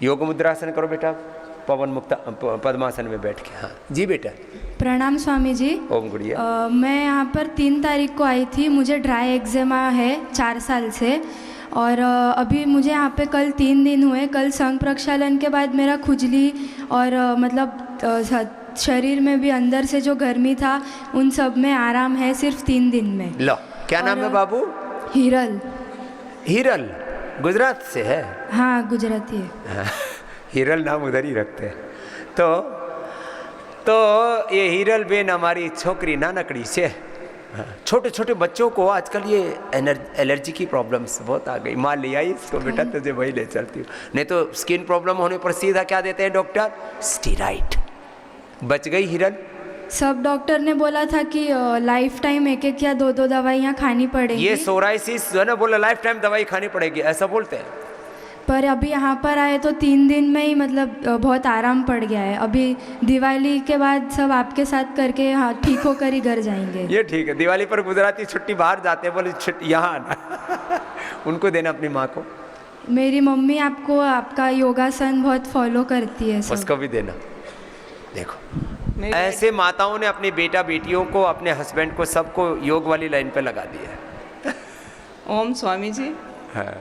योग मुद्रासन करो बेटा, पवन मुक्ता पद्मासन में बैठ के। हाँ जी बेटा। प्रणाम स्वामी जी। ओम गुड़िया। मैं यहाँ पर 3 तारीख को आई थी। मुझे ड्राई एक्जेमा है 4 साल से, और अभी मुझे यहाँ पे कल 3 दिन हुए। कल संघ प्रक्षालन के बाद मेरा खुजली और मतलब शरीर में भी अंदर से जो गर्मी था उन सब में आराम है, सिर्फ 3 दिन में। लो, क्या नाम है बाबू? हिरल। हिरल गुजरात से है? हाँ गुजराती है। हिरल नाम उधर ही रखते हैं। तो ये हिरल बेन हमारी छोकरी नानकड़ी से। छोटे छोटे बच्चों को आजकल ये एलर्जी की प्रॉब्लम्स बहुत आ गई। माँ ले आई इसको, बेटा तुझे वही ले चलती हूँ। नहीं तो स्किन प्रॉब्लम होने पर सीधा क्या देते हैं डॉक्टर? स्टीराइड। बच गई हिरल। सब डॉक्टर ने बोला था कि लाइफ टाइम 1-1 या 2-2 दवाइयाँ खानी पड़ेगी। ये सोराइसिस जो है ना, बोला लाइफ टाइम दवाई खानी पड़ेगी, ऐसा बोलते हैं। पर अभी यहाँ पर आए तो 3 दिन में ही मतलब बहुत आराम पड़ गया है। अभी दिवाली के बाद सब आपके साथ करके हाँ ठीक होकर ही घर जाएंगे। ये ठीक है। दिवाली पर गुजराती छुट्टी बाहर जाते हैं, बोले छुट्टी यहाँ आना। उनको देना अपनी माँ को। मेरी मम्मी आपको आपका योगासन बहुत फॉलो करती है। उसको भी देना। देखो ऐसे माताओं ने अपनी बेटा बेटियों को, अपने हस्बैंड को, सबको योग वाली लाइन पे लगा दिया है। ओम स्वामी जी। हाँ।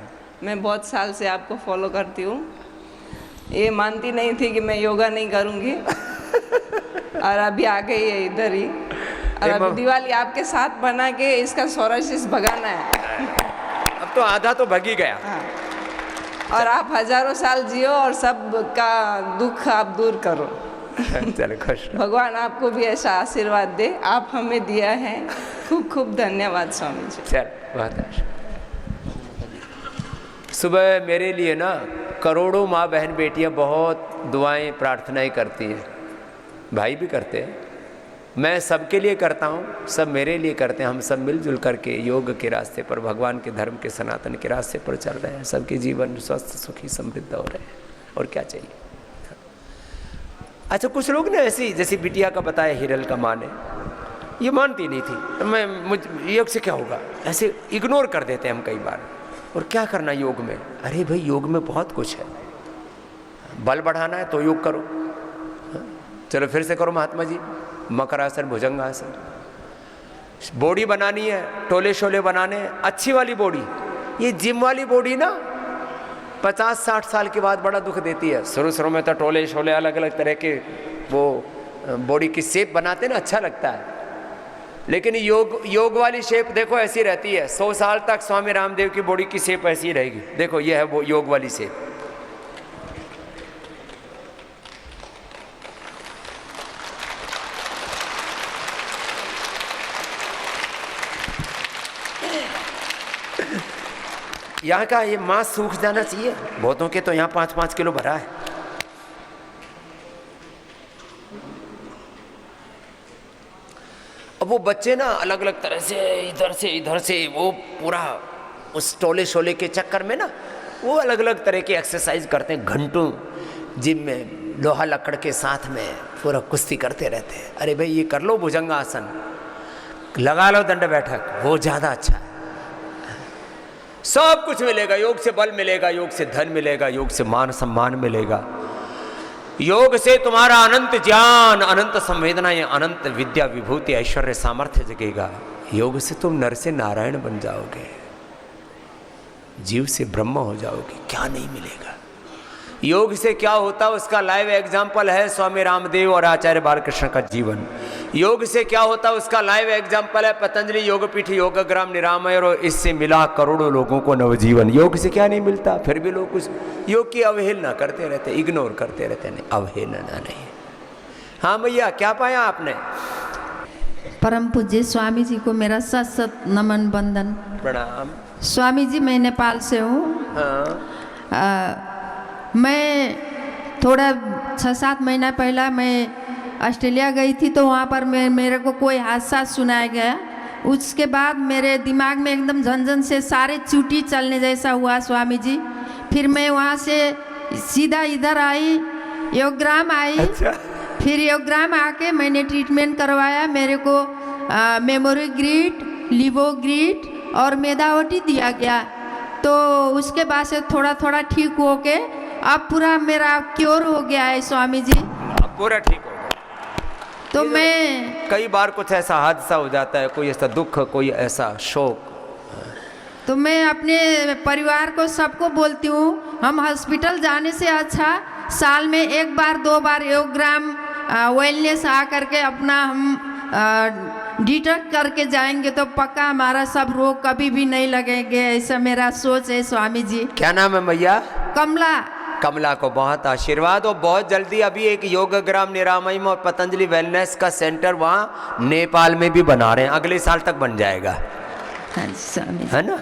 मैं बहुत साल से आपको फॉलो करती हूँ। ये मानती नहीं थी कि मैं योगा नहीं करूँगी और अभी आ गई है इधर ही। और अभी दिवाली आपके साथ बना के इसका सोराइसिस भगाना है। अब तो आधा तो भग ही गया। हाँ। और आप हजारों साल जियो और सबका दुख आप दूर करो। चलो खुश। भगवान आपको भी ऐसा आशीर्वाद दे, आप हमें दिया है। खूब खूब धन्यवाद स्वामी जी। चल बहुत अच्छा। सुबह मेरे लिए ना करोड़ों माँ बहन बेटियाँ बहुत दुआएं प्रार्थनाएं करती हैं, भाई भी करते हैं, मैं सबके लिए करता हूँ, सब मेरे लिए करते हैं। हम सब मिलजुल करके योग के रास्ते पर, भगवान के धर्म के सनातन के रास्ते पर चल रहे हैं। सबके जीवन स्वस्थ सुखी समृद्ध हो रहे हैं, और क्या चाहिए। अच्छा, कुछ लोग ने ऐसी, जैसी बिटिया का बताया हिरल का माँ ने, ये मानती नहीं थी। मुझ योग से क्या होगा, ऐसे इग्नोर कर देते हैं हम कई बार। और क्या करना योग में? अरे भाई योग में बहुत कुछ है। बल बढ़ाना है तो योग करो। चलो फिर से करो महात्मा जी, मकरासन, भुजंगासन। बॉडी बनानी है, टोले शोले बनाने, अच्छी वाली बॉडी। ये जिम वाली बॉडी ना 50-60 साल के बाद बड़ा दुख देती है। शुरू में तो टोले शोले अलग अलग तरह के वो बॉडी की शेप बनाते ना, अच्छा लगता है। लेकिन योग वाली शेप देखो ऐसी रहती है। 100 साल तक स्वामी रामदेव की बॉडी की शेप ऐसी रहेगी। देखो ये है वो योग वाली शेप। यहाँ का ये मांस सूख जाना चाहिए। बहुतों के तो यहाँ 5-5 किलो भरा है। अब वो बच्चे ना अलग अलग तरह से इधर से वो पूरा उस टोले शोले के चक्कर में ना वो अलग अलग तरह की एक्सरसाइज करते हैं। घंटों जिम में लोहा लकड़ के साथ में पूरा कुश्ती करते रहते हैं। अरे भाई ये कर लो भुजंगासन, लगा लो दंड बैठक, वो ज़्यादा अच्छा है। सब कुछ मिलेगा योग से। बल मिलेगा योग से, धन मिलेगा योग से, मान सम्मान मिलेगा योग से। तुम्हारा अनंत ज्ञान, अनंत संवेदनाएं, अनंत विद्या विभूति ऐश्वर्य सामर्थ्य जगेगा। योग से तुम नर से नारायण बन जाओगे, जीव से ब्रह्म हो जाओगे। क्या नहीं मिलेगा। योग से क्या होता उसका लाइव एग्जाम्पल है स्वामी रामदेव और आचार्य बालकृष्ण का जीवन। योग से क्या होता उसका लाइव एग्जाम्पल है पतंजलि योगपीठ योगग्राम निरामय, और इससे मिला करोड़ों लोगों को नवजीवन। योग से क्या नहीं मिलता, फिर भी लोग कुछ योग की अवहेलना करते रहते, इग्नोर करते रहते। नहीं, अवहेलना नहीं। हाँ भैया, क्या पाया आपने? परम पूज्य स्वामी जी को मेरा सत सत नमन बंदन प्रणाम। स्वामी जी मैं नेपाल से हूँ। हाँ। मैं थोड़ा 6-7 महीना पहला मैं ऑस्ट्रेलिया गई थी, तो वहाँ पर मेरे को कोई हादसा सुनाया गया। उसके बाद मेरे दिमाग में एकदम झंझन से सारे चूटी चलने जैसा हुआ स्वामी जी। फिर मैं वहाँ से सीधा इधर आई, योगग्राम आई। अच्छा। फिर योगग्राम आके मैंने ट्रीटमेंट करवाया। मेरे को मेमोरी ग्रिड, लिवो ग्रिड और मेदावटी दिया गया। तो उसके बाद से थोड़ा थोड़ा ठीक होके अब पूरा मेरा क्योर हो गया है स्वामी जी। अब पूरा ठीक हो गया। तो मैं कई बार कुछ ऐसा हादसा हो जाता है, कोई ऐसा दुख, कोई ऐसा शोक, तो मैं अपने परिवार को सबको बोलती हूँ, हम हॉस्पिटल जाने से अच्छा साल में 1 बार 2 बार योगग्राम वेलनेस आ करके अपना हम डिटॉक्स करके जाएंगे तो पक्का हमारा सब रोग कभी भी नहीं लगेंगे। ऐसा मेरा सोच है स्वामी जी। क्या नाम है मैया? कमला। कमला को बहुत आशीर्वाद। और बहुत जल्दी अभी एक योगग्राम निरामयम और पतंजलि वेलनेस का सेंटर वहाँ नेपाल में भी बना रहे हैं, अगले साल तक बन जाएगा। हाँ जी स्वामी जी। है ना?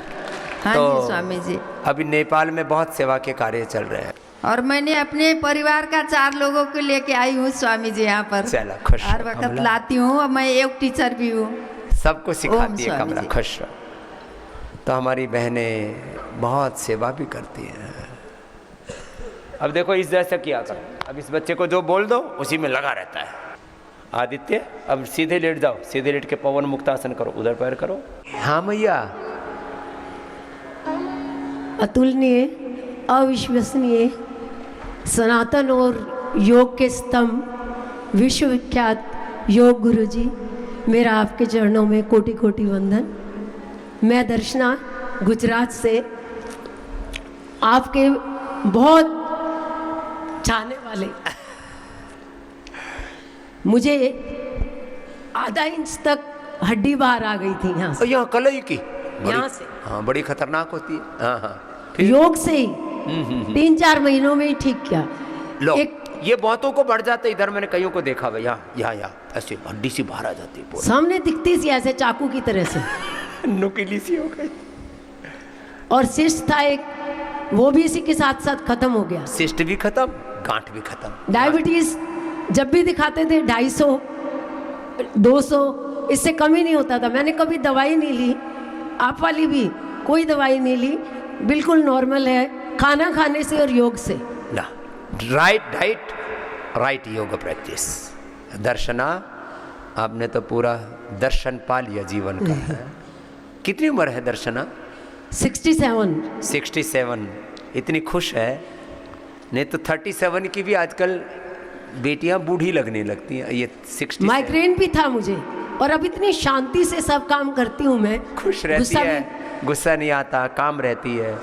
हाँ तो जी स्वामी जी। अभी नेपाल में बहुत सेवा के कार्य चल रहे हैं। और मैंने अपने परिवार का 4 लोगों को लेके आई हूँ स्वामी जी यहाँ पर। चला, खुश हर रहो वक्त कमला। लाती हूँ और मैं एक टीचर भी हूँ, सबको सिखाती है स्वामी कमला। जी। खुश रहो। तो हमारी बहनें बहुत सेवा भी करती हैं। अब देखो इस जैसा किया कर, अब इस बच्चे को जो बोल दो उसी में लगा रहता है। आदित्य अब सीधे लेट जाओ, सीधे लेट के पवन मुक्तासन करो, उधर पैर करो। हाँ मैया। अतुलनीय, अविश्वसनीय, सनातन और योग के स्तंभ, विश्वविख्यात योग गुरु जी, मेरा आपके चरणों में कोटि कोटि वंदन। मैं दर्शना गुजरात से आपके बहुत चाहने वाले, मुझे आधा इंच तक हड्डी बाहर आ गई थी यहाँ से। यहाँ कलई की यहाँ से। हाँ, बड़ी खतरनाक होती है। हाँ हाँ, फिर योग से ही 3-4 महीनों में ही ठीक किया। लो एक ये बहुतों को बढ़ जाता है। इधर मैंने कईयों को देखा भाई, यहाँ ऐसे हड्डी सी बाहर आ जाती है पूरी। सामने दिखती सी ऐसे चाकू की तरह से। नुकीली सी हो गई। और सिस्ट था एक, वो भी इसी के साथ साथ खत्म हो गया। सिस्ट भी खत्म, गांठ भी खत्म। डायबिटीज जब भी दिखाते थे 250 200, इससे कम ही नहीं होता था। मैंने कभी दवाई नहीं ली, आप वाली भी कोई दवाई नहीं ली, बिल्कुल नॉर्मल है, खाना खाने से और योग से। ना, right diet, right yoga practice. Darshana, आपने तो पूरा दर्शन पा लिया जीवन का। कितनी उम्र है दर्शना? 67। 67। इतनी खुश है, नहीं तो 37 की भी आजकल बेटियां बूढ़ी लगने लगती हैं। ये 67 माइग्रेन भी था मुझे, और अब इतनी शांति से सब काम करती हूँ मैं। खुश रहती गुस्सा है, भी- गुस्सा नहीं आता, काम रहती है,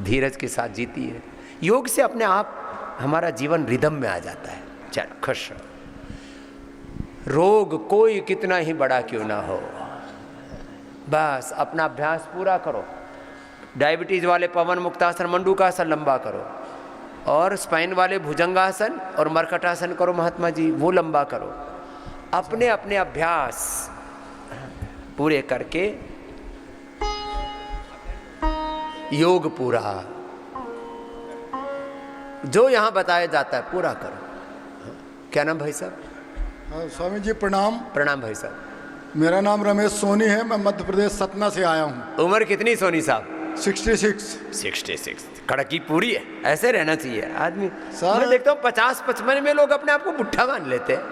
धीरज के साथ जीती है। योग से अपने आप हमारा जीवन रिदम में आ जाता है। चल खुश रहो। रोग कोई कितना ही बड़ा क्यों ना हो, बस अपना अभ्यास पूरा करो। डायबिटीज वाले पवन मुक्तासन, मंडूकासन लंबा करो, और स्पाइन वाले भुजंगासन और मरकटासन करो महात्मा जी, वो लंबा करो। अपने अपने अभ्यास पूरे करके योग पूरा जो यहाँ बताया जाता है पूरा करो। क्या नाम भाई साहब? हाँ, स्वामी जी प्रणाम। प्रणाम भाई साहब। मेरा नाम रमेश सोनी है, मैं मध्य प्रदेश सतना से आया हूँ। उम्र कितनी सोनी साहब? 66। 66। कड़की पूरी है, ऐसे रहना चाहिए आदमी। सर- मैं देखता हूँ 50-55 में लोग अपने आप को बुढ़ा मान लेते हैं।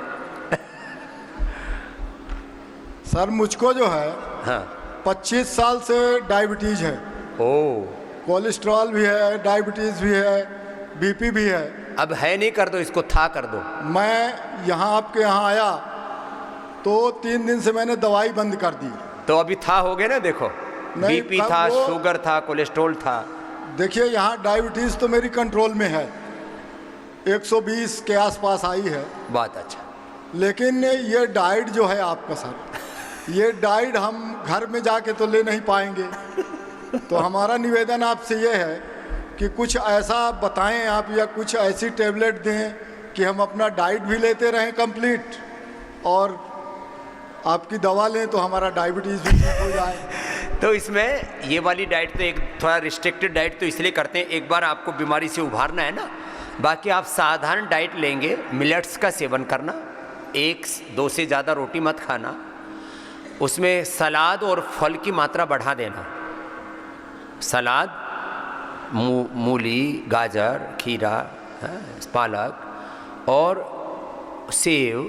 सर मुझको जो है हाँ। 25 साल से डायबिटीज है, ओ, कोलेस्ट्रॉल भी है, डायबिटीज भी है, बीपी भी है। अब है नहीं, कर दो इसको, था कर दो। मैं यहाँ आपके यहाँ आया तो 3 दिन से मैंने दवाई बंद कर दी। तो अभी था हो गया ना, देखो नहीं, बीपी था, वो- शुगर था, कोलेस्ट्रॉल था। देखिए यहाँ डायबिटीज तो मेरी कंट्रोल में है, 120 के आसपास आई है। बहुत अच्छा। लेकिन ये डाइट जो है आपका सर, ये डाइट हम घर में जाके तो ले नहीं पाएंगे। तो हमारा निवेदन आपसे ये है कि कुछ ऐसा बताएं आप, या कुछ ऐसी टेबलेट दें कि हम अपना डाइट भी लेते रहें कंप्लीट, और आपकी दवा लें तो हमारा डायबिटीज़ भी ठीक हो जाए। तो इसमें ये वाली डाइट तो एक थोड़ा रिस्ट्रिक्टेड डाइट तो इसलिए करते हैं, एक बार आपको बीमारी से उभारना है ना। बाकी आप साधारण डाइट लेंगे, मिलेट्स का सेवन करना, 1-2 से ज़्यादा रोटी मत खाना, उसमें सलाद और फल की मात्रा बढ़ा देना। सलाद, मूली, गाजर, खीरा, पालक और सेव,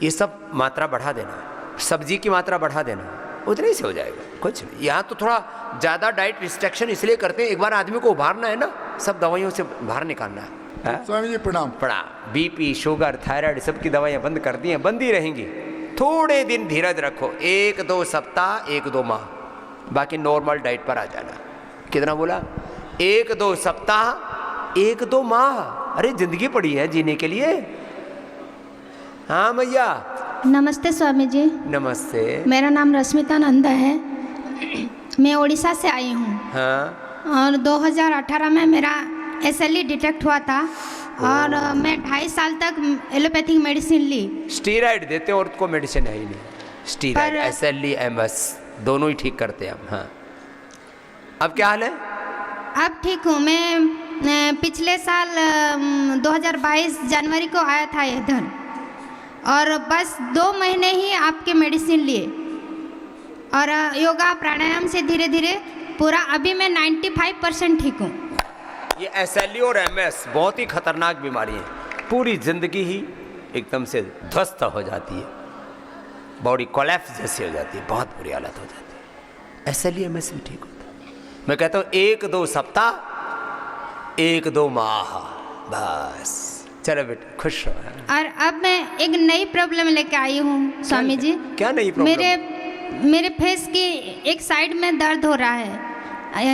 ये सब मात्रा बढ़ा देना। सब्जी की मात्रा बढ़ा देना। उतने से हो जाएगा, कुछ नहीं। यहाँ तो थोड़ा ज़्यादा डाइट रिस्ट्रिक्शन इसलिए करते हैं, एक बार आदमी को उभारना है ना, सब दवाइयों से बाहर निकालना है। स्वामी जी प्रणाम। प्रणाम। बीपी, शुगर, थायराइड सबकी दवाइयाँ बंद कर दी हैं, बंद ही रहेंगी। थोड़े दिन धीरज रखो, 1-2 सप्ताह, 1-2 माह, बाकी नॉर्मल डाइट पर आ जाना। कितना बोला? 1-2 सप्ताह, 1-2 माह। अरे जिंदगी पड़ी है जीने के लिए। हाँ भैया। नमस्ते स्वामी जी। नमस्ते। मेरा नाम रश्मिता नंदा है, मैं उड़ीसा से आई हूँ। हाँ। और 2018 में मेरा SLE डिटेक्ट हुआ था और मैं 2.5 साल तक एलोपैथिक मेडिसिन ली। स्टीराइड देते हैं और को मेडिसिन है ही नहीं। स्टीराइड, SLE, MS दोनों ही ठीक करते हैं हम। हाँ, अब क्या हाल है? अब ठीक हूँ मैं। पिछले साल 2022 जनवरी को आया था इधर और बस 2 महीने ही आपके मेडिसिन लिए और योगा प्राणायाम से धीरे धीरे पूरा अभी मैं 95% ठीक हूँ। ये SLE और MS बहुत ही खतरनाक बीमारी है, पूरी जिंदगी ही एकदम से ध्वस्त हो जाती है, बॉडी कोलैप्स जैसी हो जाती है, बहुत बुरी हालत हो जाती है। SLE MS भी ठीक होता है। मैं कहता हूँ 1-2 सप्ताह, 1-2 माह, बस। चलो बेटा खुश रहो। और अब मैं एक नई प्रॉब्लम लेके आई हूँ स्वामी जी। क्या नई प्रॉब्लम? मेरे फेस की एक साइड में दर्द हो रहा है।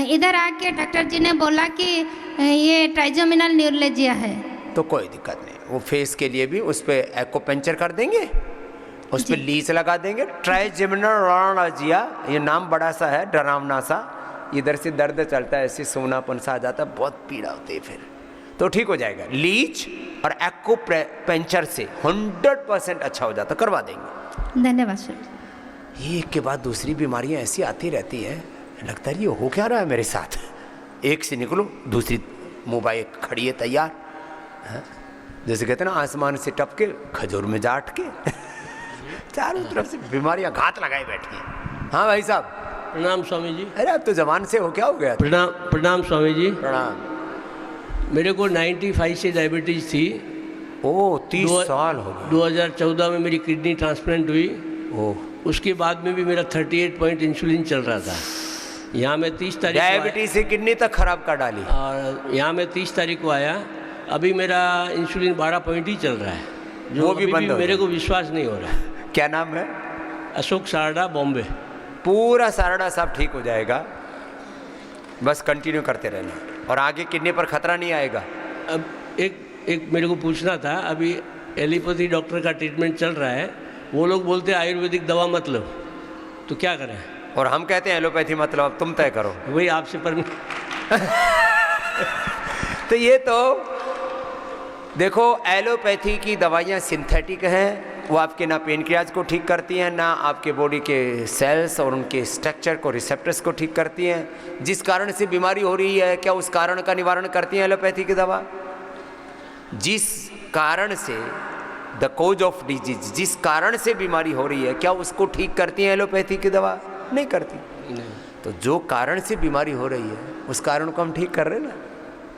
इधर आके डॉक्टर जी ने बोला कि ये ट्राइजेमिनल न्यूरोलजिया है। तो कोई दिक्कत नहीं, वो फेस के लिए भी उस पर एक्यूपंक्चर कर देंगे, उस पर लीच लगा देंगे। ट्राइजेमिनल न्यूरोलजिया, ये नाम बड़ा सा है, डरावना सा। इधर से दर्द चलता है, ऐसे सोनापन सा आ जाता है, बहुत पीड़ा होती है, फिर तो ठीक हो जाएगा। लीच और एक्यूपंक्चर से 100% अच्छा हो जाता, करवा देंगे। धन्यवाद सर। ये एक के बाद दूसरी बीमारियां ऐसी आती रहती हैं, लगता है ये हो क्या रहा है मेरे साथ। एक से निकलो दूसरी मोबाइल खड़ी है तैयार। हाँ? जैसे कहते हैं ना, आसमान से टपके खजूर में जा अटके। चारों तरफ से बीमारियां घात लगाए बैठी हैं। हाँ भाई साहब। प्रणाम स्वामी जी। अरे अब तो जवान से हो, क्या हो गया? प्रणाम प्रणाम स्वामी जी। प्रणाम। मेरे को 95 से डायबिटीज़ थी। ओह 30 साल हो गए। 2014 में मेरी किडनी ट्रांसप्लांट हुई। ओह, उसके बाद में भी मेरा 38 पॉइंट इंसुलिन चल रहा था। यहाँ मैं 30 तारीख डायबिटीज से किडनी तक खराब कर डाली। और यहाँ मैं 30 तारीख को आया, अभी मेरा इंसुलिन 12 पॉइंट ही चल रहा है, जो वो भी बंद हो मेरे गया। को विश्वास नहीं हो रहा है। क्या नाम है? अशोक सारडा, बॉम्बे। पूरा सारडा साहब ठीक हो जाएगा, बस कंटिन्यू करते रहना और आगे किडनी पर खतरा नहीं आएगा। अब एक मेरे को पूछना था, अभी एलोपैथी डॉक्टर का ट्रीटमेंट चल रहा है, वो लोग बोलते हैं आयुर्वेदिक दवा मत लो, तो क्या करें? और हम कहते हैं एलोपैथी मतलब, अब तुम तय करो। वही आपसे तो ये तो देखो, एलोपैथी की दवाइयाँ सिंथेटिक हैं, वो आपके ना पेनक्रियाज को ठीक करती हैं, ना आपके बॉडी के सेल्स और उनके स्ट्रक्चर को, रिसेप्टर्स को ठीक करती हैं। जिस कारण से बीमारी हो रही है, क्या उस कारण का निवारण करती हैं एलोपैथी की दवा? जिस कारण से द कोज ऑफ डिजीज, जिस कारण से बीमारी हो रही है, क्या उसको ठीक करती हैं एलोपैथी की दवा? नहीं करती। तो जो कारण से बीमारी हो रही है, उस कारण को हम ठीक कर रहे हैं ना।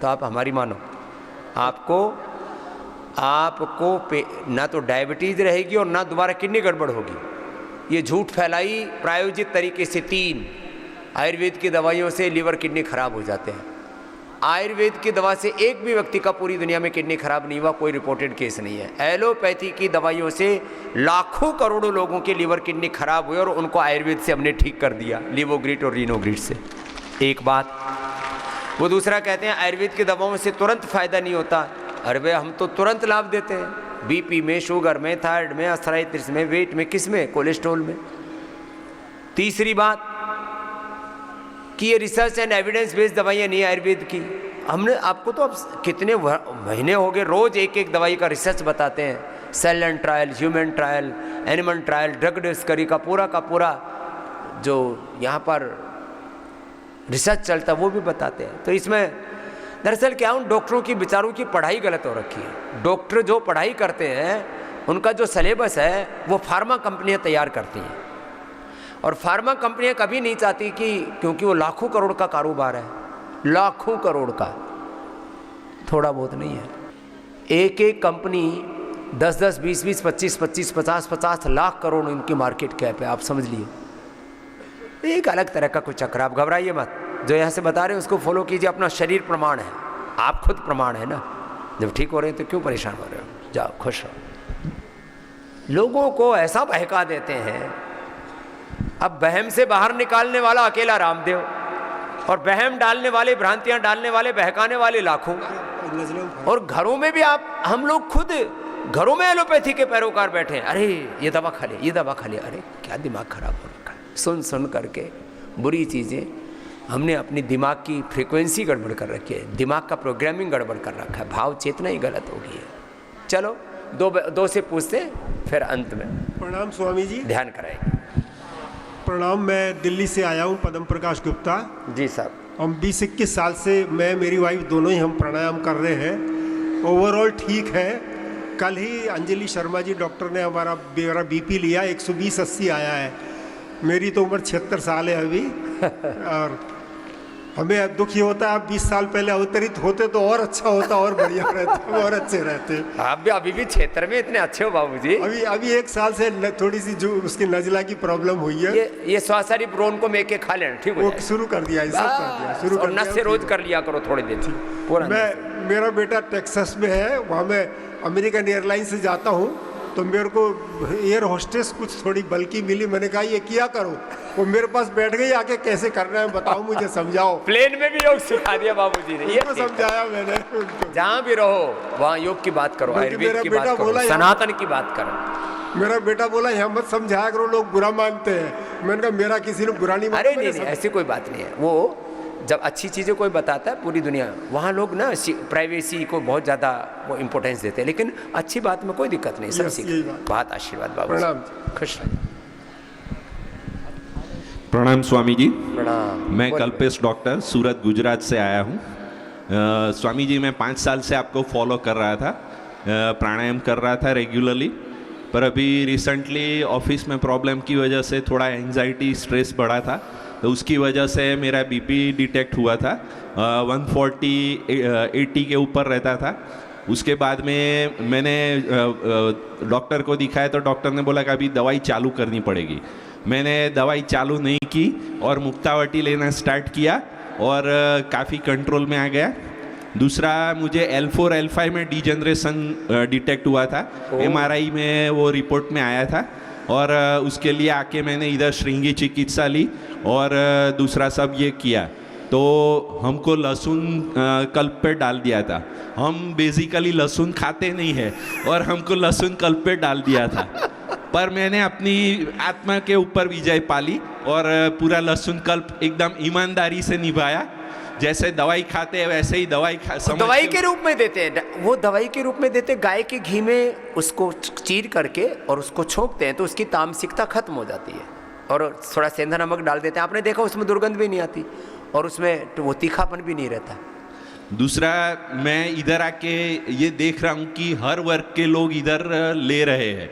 तो आप हमारी मानो, आपको ना तो डायबिटीज़ रहेगी और ना दोबारा किडनी गड़बड़ होगी। ये झूठ फैलाई प्रायोजित तरीके से 3 आयुर्वेद की दवाइयों से लिवर किडनी खराब हो जाते हैं। आयुर्वेद की दवा से एक भी व्यक्ति का पूरी दुनिया में किडनी खराब नहीं हुआ, कोई रिपोर्टेड केस नहीं है। एलोपैथी की दवाइयों से लाखों करोड़ों लोगों के लिवर किडनी खराब हुए और उनको आयुर्वेद से हमने ठीक कर दिया, लिवोग्रिड और रीनोग्रिड से। एक बात। वो दूसरा कहते हैं आयुर्वेद की दवाओं से तुरंत फायदा नहीं होता। अरे भाई, हम तो तुरंत लाभ देते हैं, बीपी में, शुगर में, थायराइड में, आर्थराइटिस में, वेट में, किस में? कोलेस्ट्रॉल में। तीसरी बात कि ये रिसर्च एंड एविडेंस बेस्ड दवाइयाँ नहीं है आयुर्वेद की। हमने आपको तो अब कितने महीने हो गए रोज एक दवाई का रिसर्च बताते हैं, cell and trial, human trial, animal trial, drug discovery का पूरा जो यहाँ पर रिसर्च चलता है वो भी बताते हैं। तो इसमें दरअसल क्या, उन डॉक्टरों की बेचारों की पढ़ाई गलत हो रखी है। डॉक्टर जो पढ़ाई करते हैं, उनका जो सिलेबस है वो फार्मा कंपनियां तैयार करती हैं, और फार्मा कंपनियां कभी नहीं चाहती कि, क्योंकि वो लाखों करोड़ का कारोबार है, लाखों करोड़ का, थोड़ा बहुत नहीं है। एक एक कंपनी 10-10, 20-20, 25-25, 50-50 लाख करोड़ उनकी मार्केट कैप है, आप समझ लिए। एक अलग तरह का कुछ चक्र। आप घबराइए मत, जो यहाँ से बता रहे हैं उसको फॉलो कीजिए। अपना शरीर प्रमाण है, आप खुद प्रमाण है ना। जब ठीक हो रहे हैं तो क्यों परेशान हो रहे हो? जाओ खुश रहो। लोगों को ऐसा बहका देते हैं। अब वहम से बाहर निकालने वाला अकेला रामदेव, और वहम डालने वाले, भ्रांतियां डालने वाले, बहकाने वाले लाखों। और घरों में भी हम लोग खुद घरों में एलोपैथी के पैरोकार बैठे हैं। अरे ये दवा खा ले, ये दवा खा ले। अरे क्या दिमाग खराब हो रखा है, सुन सुन करके बुरी चीज़ें। हमने अपनी दिमाग की फ्रीक्वेंसी गड़बड़ कर रखी है, दिमाग का प्रोग्रामिंग गड़बड़ कर रखा है, भाव चेतना ही गलत हो गई है। चलो दो से पूछते फिर अंत में। प्रणाम स्वामी जी। ध्यान कराएंगे। प्रणाम, मैं दिल्ली से आया हूँ, पदम प्रकाश गुप्ता जी साहब। हम 20-21 साल से मैं मेरी वाइफ दोनों ही हम प्राणायाम कर रहे हैं। ओवरऑल ठीक है। कल ही अंजलि शर्मा जी डॉक्टर ने मेरा बीपी लिया, 120/80 आया है। मेरी तो उम्र 76 साल है अभी। और हमें दुख ये होता है, आप 20 साल पहले अवतरित होते तो और अच्छा होता, और बढ़िया रहते, और अच्छे रहते। आप भी अभी भी क्षेत्र में इतने अच्छे हो बाबूजी। अभी 1 साल से थोड़ी सी जो उसकी नजला की प्रॉब्लम हुई है। ये स्वासारी ब्रोन को मेके खा लेना ठीक हो जाएगा। शुरू कर दिया, शुरू कर दिया। नस से रोज कर लिया करो थोड़े दिन पूरा। मेरा बेटा टेक्सास में है, वहाँ मैं अमेरिकन एयरलाइन से जाता हूँ, तो मेरे को एयर होस्टेस कुछ थोड़ी बल्कि मिली। मैंने कहा ये किया करो, वो मेरे पास बैठ गई आके, कैसे करना है बताओ मुझे, समझाओ। प्लेन में भी योग सिखा दिया बाबूजी ने। ये समझाया मैंने। जहाँ भी रहो वहाँ योग की बात करो, आयुर्वेद की बात करो, सनातन की बात करो। मेरा बेटा बोला यहाँ मत समझाया करो, लोग बुरा मानते हैं। मैंने कहा मेरा किसी ने बुरा नहीं माना। अरे नहीं, ऐसी कोई बात नहीं है। वो जब अच्छी चीज़ें कोई बताता है पूरी दुनिया, वहाँ लोग ना प्राइवेसी को बहुत ज़्यादा वो इम्पोर्टेंस देते हैं, लेकिन अच्छी बात में कोई दिक्कत नहीं, सब सीख। बहुत आशीर्वाद बाबू, खुश रहिए। प्रणाम स्वामी जी। प्रणाम। मैं कल्पेश डॉक्टर सूरत गुजरात से आया हूँ। स्वामी जी मैं 5 साल से आपको फॉलो कर रहा था, प्राणायाम कर रहा था रेगुलरली, पर अभी रिसेंटली ऑफिस में प्रॉब्लम की वजह से थोड़ा एंजाइटी स्ट्रेस बढ़ा था, तो उसकी वजह से मेरा बीपी डिटेक्ट हुआ था। 140/80 के ऊपर रहता था। उसके बाद में मैंने डॉक्टर को दिखाया, तो डॉक्टर ने बोला कि अभी दवाई चालू करनी पड़ेगी। मैंने दवाई चालू नहीं की और मुक्तावटी लेना स्टार्ट किया और काफ़ी कंट्रोल में आ गया। दूसरा, मुझे L4 L5 में डिजनरेशन डिटेक्ट हुआ था, MRI में वो रिपोर्ट में आया था, और उसके लिए आके मैंने इधर श्रृंगी चिकित्सा ली और दूसरा सब ये किया। तो हमको लहसुन कल्प पे डाल दिया था। हम बेसिकली लहसुन खाते नहीं है और हमको लहसुन कल्प पे डाल दिया था, पर मैंने अपनी आत्मा के ऊपर विजय पाली और पूरा लहसुन कल्प एकदम ईमानदारी से निभाया। जैसे दवाई खाते हैं वैसे ही दवाई दवाई के रूप में देते हैं। वो दवाई के रूप में देते, गाय के घी में उसको चीर करके और उसको छोंकते हैं, तो उसकी तामसिकता खत्म हो जाती है, और थोड़ा सेंधा नमक डाल देते हैं। आपने देखा उसमें दुर्गंध भी नहीं आती और उसमें वो तीखापन भी नहीं रहता। दूसरा, मैं इधर आके ये देख रहा हूँ कि हर वर्ग के लोग इधर ले रहे हैं।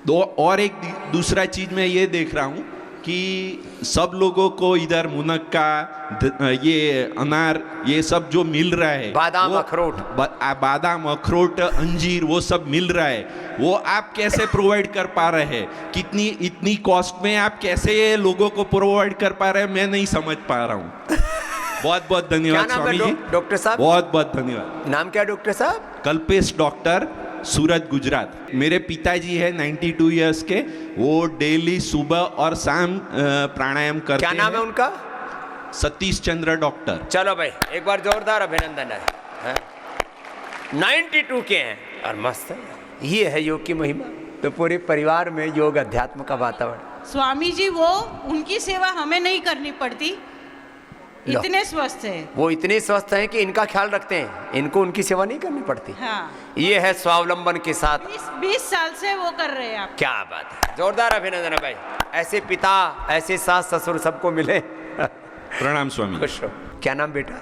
तो और एक दूसरा चीज़ मैं ये देख रहा हूँ कि सब लोगों को इधर मुनक्का, ये अनार, ये सब जो मिल रहा है, बादाम अखरोट, बादाम अखरोट, अंजीर, वो सब मिल रहा है, वो आप कैसे प्रोवाइड कर पा रहे हैं? इतनी कॉस्ट में आप कैसे लोगों को प्रोवाइड कर पा रहे हैं, मैं नहीं समझ पा रहा हूँ। बहुत बहुत धन्यवाद स्वामी जी। डॉक्टर साहब बहुत बहुत धन्यवाद। नाम क्या डॉक्टर साहब? कल्पेश डॉक्टर, सूरत गुजरात। मेरे पिताजी है 92 इयर्स के, वो डेली सुबह और शाम प्राणायाम करते हैं। क्या नाम है उनका? सतीश चंद्र डॉक्टर। चलो भाई एक बार जोरदार अभिनंदन है। 92 के हैं और मस्त है। ये है योग की महिमा। तो पूरे परिवार में योग अध्यात्म का वातावरण। स्वामी जी वो उनकी सेवा हमें नहीं करनी पड़ती, इतने स्वस्थ है वो, इतने स्वस्थ हैं कि इनका ख्याल रखते हैं, इनको उनकी सेवा नहीं करनी पड़ती। हाँ। ये है स्वावलंबन के साथ 20 साल से वो कर रहे हैं आप। क्या बात है, जोरदार अभिनंदन है भाई। ऐसे पिता, ऐसे सास ससुर सबको मिले। प्रणाम स्वामी। खुश रहो। क्या नाम बेटा?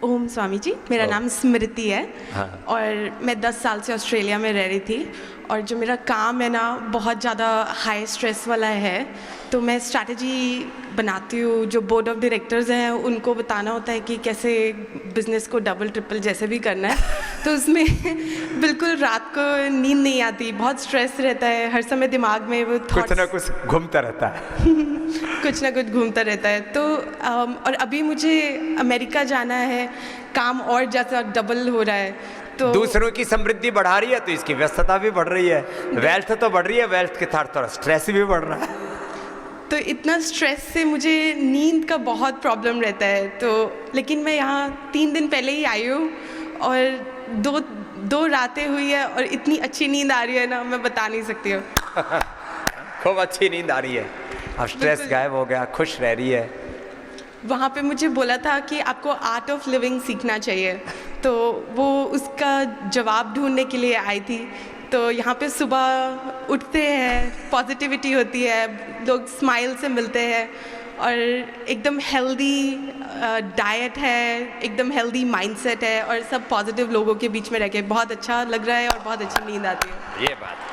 ओम स्वामी जी, मेरा नाम स्मृति है। हाँ। और मैं 10 साल से ऑस्ट्रेलिया में रह रही थी, और जो मेरा काम है ना बहुत ज़्यादा हाई स्ट्रेस वाला है, तो मैं स्ट्रैटेजी बनाती हूँ। जो बोर्ड ऑफ डायरेक्टर्स हैं उनको बताना होता है कि कैसे बिज़नेस को डबल ट्रिपल जैसे भी करना है। तो उसमें बिल्कुल रात को नींद नहीं आती, बहुत स्ट्रेस रहता है, हर समय दिमाग में वो कुछ ना कुछ घूमता रहता है। कुछ ना कुछ घूमता रहता है। तो और अभी मुझे अमेरिका जाना है, काम और ज़्यादा डबल हो रहा है। तो दूसरों की समृद्धि बढ़ा रही है तो इसकी व्यस्तता भी बढ़ रही है, वेल्थ तो बढ़ रही है, वेल्थ के साथ थोड़ा स्ट्रेस भी बढ़ रहा है। तो इतना स्ट्रेस से मुझे नींद का बहुत प्रॉब्लम रहता है। तो लेकिन मैं यहाँ 3 दिन पहले ही आई हूँ और दो रातें हुई है और इतनी अच्छी नींद आ रही है ना, मैं बता नहीं सकती हूँ। खूब अच्छी नींद आ रही है, अब स्ट्रेस गायब हो गया, खुश रह रही है। वहाँ पे मुझे बोला था कि आपको आर्ट ऑफ लिविंग सीखना चाहिए, तो वो उसका जवाब ढूंढने के लिए आई थी। तो यहाँ पे सुबह उठते हैं, पॉजिटिविटी होती है, लोग स्माइल से मिलते हैं और एकदम हेल्दी डाइट है, एकदम हेल्दी माइंडसेट है और सब पॉजिटिव लोगों के बीच में रह के बहुत अच्छा लग रहा है और बहुत अच्छी नींद आती है। ये बात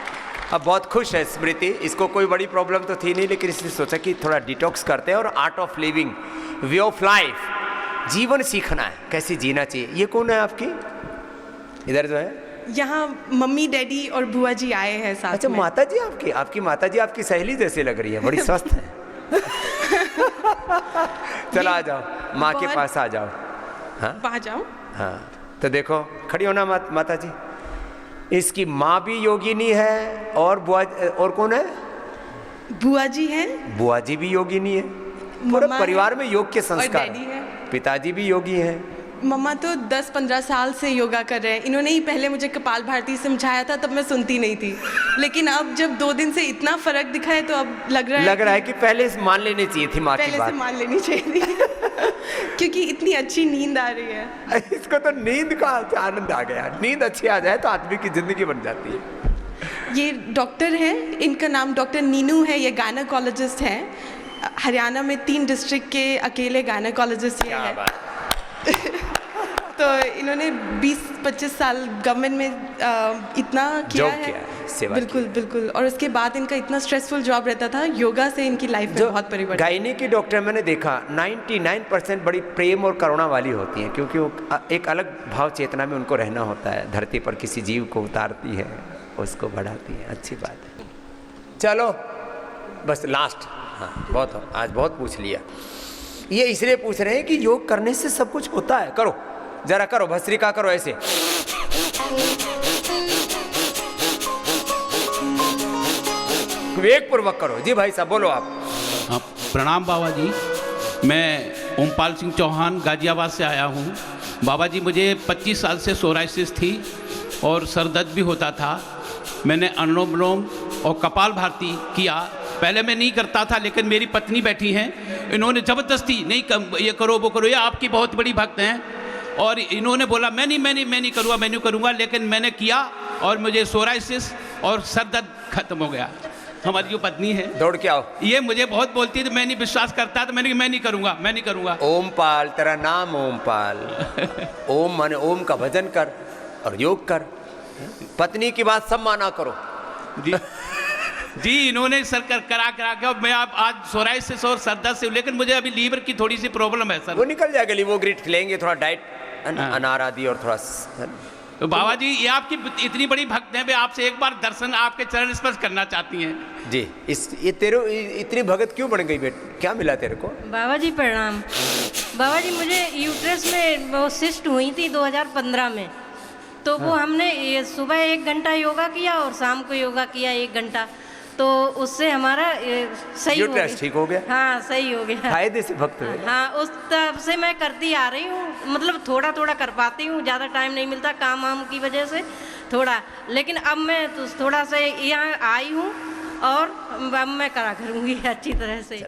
अब बहुत खुश है स्मृति। इसको कोई बड़ी प्रॉब्लम तो थी नहीं, लेकिन इसने सोचा कि थोड़ा डिटॉक्स करते हैं और art of living, way of life, जीवन सीखना है, कैसे जीना चाहिए। ये कौन है आपकी इधर जो है? यहाँ मम्मी डैडी और बुआ जी आए हैं साथ अच्छा, में। माता जी आपकी माता जी आपकी सहेली जैसे लग रही है, बड़ी स्वस्थ है। चलो आ जाओ, माँ के पास आ जाओ। हाँ वहाँ जाओ। हाँ, तो देखो खड़ी होना माता जी। इसकी माँ भी योगिनी है और बुआ और कौन है? बुआ जी हैं, बुआ जी भी योगिनी है। पूरे परिवार में योग के संस्कार डैडी है। पिताजी भी योगी हैं। मम्मा तो 10-15 साल से योगा कर रहे हैं। इन्होंने ही पहले मुझे कपाल भारती समझाया था, तब मैं सुनती नहीं थी, लेकिन अब जब 2 दिन से इतना फर्क दिखा है तो अब लग रहा है कि पहले से मान लेनी चाहिए थी माँ की बात। पहले से मान लेनी चाहिए थी। क्योंकि इतनी अच्छी नींद आ रही है। इसको तो नींद का आनंद आ गया। नींद अच्छी आ जाए तो आदमी की जिंदगी बन जाती है। ये डॉक्टर हैं, इनका नाम डॉक्टर नीनू है, ये गायनेकोलॉजिस्ट हैं। हरियाणा में 3 डिस्ट्रिक्ट के अकेले गायनेकोलॉजिस्ट ये हैं। तो इन्होंने 20-25 साल गवर्नमेंट में इतना किया है, सेवा बिल्कुल बिल्कुल। और उसके बाद इनका इतना स्ट्रेसफुल जॉब रहता था, योगा से इनकी लाइफ में बहुत परिवर्तन। गायनी की डॉक्टर मैंने देखा 99% बड़ी प्रेम और करुणा वाली होती हैं, क्योंकि वो एक अलग भाव चेतना में उनको रहना होता है। धरती पर किसी जीव को उतारती है, उसको बढ़ाती है, अच्छी बात है। चलो बस लास्ट, हाँ बहुत, आज बहुत पूछ लिया। ये इसलिए पूछ रहे हैं कि योग करने से सब कुछ होता है। करो जरा, करो भस्त्रिका करो ऐसे। विवेक पूर्वक करो। जी भाई साहब बोलो आप। प्रणाम बाबा जी, मैं ओमपाल सिंह चौहान गाजियाबाद से आया हूँ। बाबा जी मुझे 25 साल से सोराइसिस थी और सर दर्द भी होता था। मैंने अनुलोम विलोम और कपाल भारती किया। पहले मैं नहीं करता था, लेकिन मेरी पत्नी बैठी हैं, इन्होंने ज़बरदस्ती नहीं ये करो वो करो, ये आपकी बहुत बड़ी भक्त हैं, और इन्होंने बोला मैं नहीं करूँगा, लेकिन मैंने किया और मुझे सोराइसिस और सर दर्द खत्म हो गया। हमारी जो पत्नी है, दौड़ के आओ, ये मुझे बहुत बोलती है, तो मैं नहीं विश्वास करता, तो मैं नहीं करूँगा। ओमपाल, तेरा नाम ओमपाल। ओम माने ओम का भजन कर और योग कर। पत्नी की बात सब माना करो। जी इन्होंने सर करा के मैं आज सोराइसिस और सर दर्द से, लेकिन मुझे अभी लीवर की थोड़ी सी प्रॉब्लम है सर। वो निकल जाएगा, लीवोग्रिट लेंगे, थोड़ा डाइट अनार आदि और थोड़ा। तो बाबा जी ये आपकी इतनी बड़ी भक्त हैं, वे आपसे एक बार दर्शन, आपके चरण स्पर्श करना चाहती हैं। जी ये तेरे इतनी भगत क्यों बन गई बेट, क्या मिला तेरे को? बाबा जी प्रणाम। बाबा जी मुझे यूट्रस में वो सिस्ट हुई थी 2015 में, तो वो हमने ये सुबह 1 घंटा योगा किया और शाम को योगा किया 1 घंटा, तो उससे हमारा सही हो गया। ठीक हो गया? हाँ सही हो गया। फायदे से भक्त हुए। हाँ उस तब से मैं करती आ रही हूँ, मतलब थोड़ा थोड़ा कर पाती हूँ, ज़्यादा टाइम नहीं मिलता काम वाम की वजह से थोड़ा, लेकिन अब मैं तो थोड़ा सा यहाँ आई हूँ और अब मैं करा करूँगी अच्छी तरह से।